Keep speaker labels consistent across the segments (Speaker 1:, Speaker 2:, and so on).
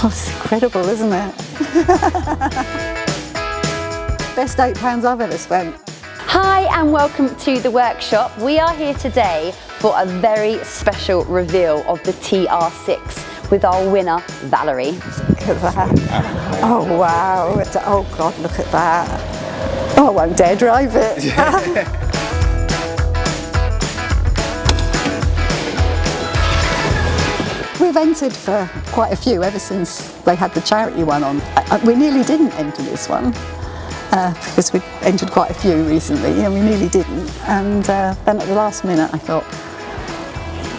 Speaker 1: Oh, it's incredible, isn't it? Best £8 I've ever spent.
Speaker 2: Hi and welcome to the workshop. We are here today for a very special reveal of the TR6 with our winner, Valerie.
Speaker 1: Look at that. Oh wow, oh God, look at that. Oh, I won't dare drive it. We've entered for quite a few ever since they had the charity one on. We nearly didn't enter this one because we entered quite a few recently and we nearly didn't. And then at the last minute I thought,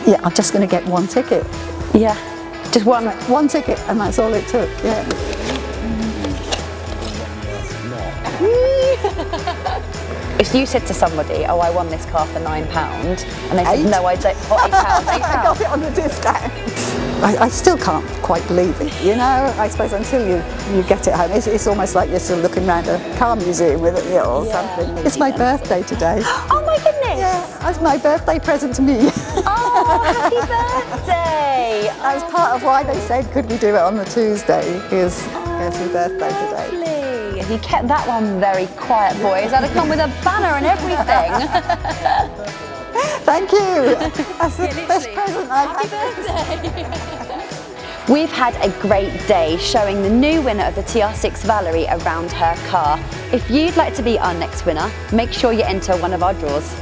Speaker 1: yeah, I'm just going to get one ticket.
Speaker 2: Yeah, just one.
Speaker 1: One ticket, and that's all it took, yeah.
Speaker 2: If you said to somebody, oh, I won this car for £9, and they said, no, I'd say, oh, £8, £8.
Speaker 1: I got it on the discount. I still can't quite believe it, you know. I suppose until you get it home, it's almost like you're still looking around a car museum with it or something. It's my birthday today.
Speaker 2: Oh my goodness!
Speaker 1: Yeah, that's my birthday present to me.
Speaker 2: Oh, happy birthday!
Speaker 1: That was part of why they said, could we do it on the Tuesday, because it's your birthday today.
Speaker 2: Lovely. You kept that one very quiet, boys. I'd have come with a banner and everything.
Speaker 1: Thank you. That's the best present I've
Speaker 2: had. We've had a great day showing the new winner of the TR6 Valerie around her car. If you'd like to be our next winner, make sure you enter one of our draws.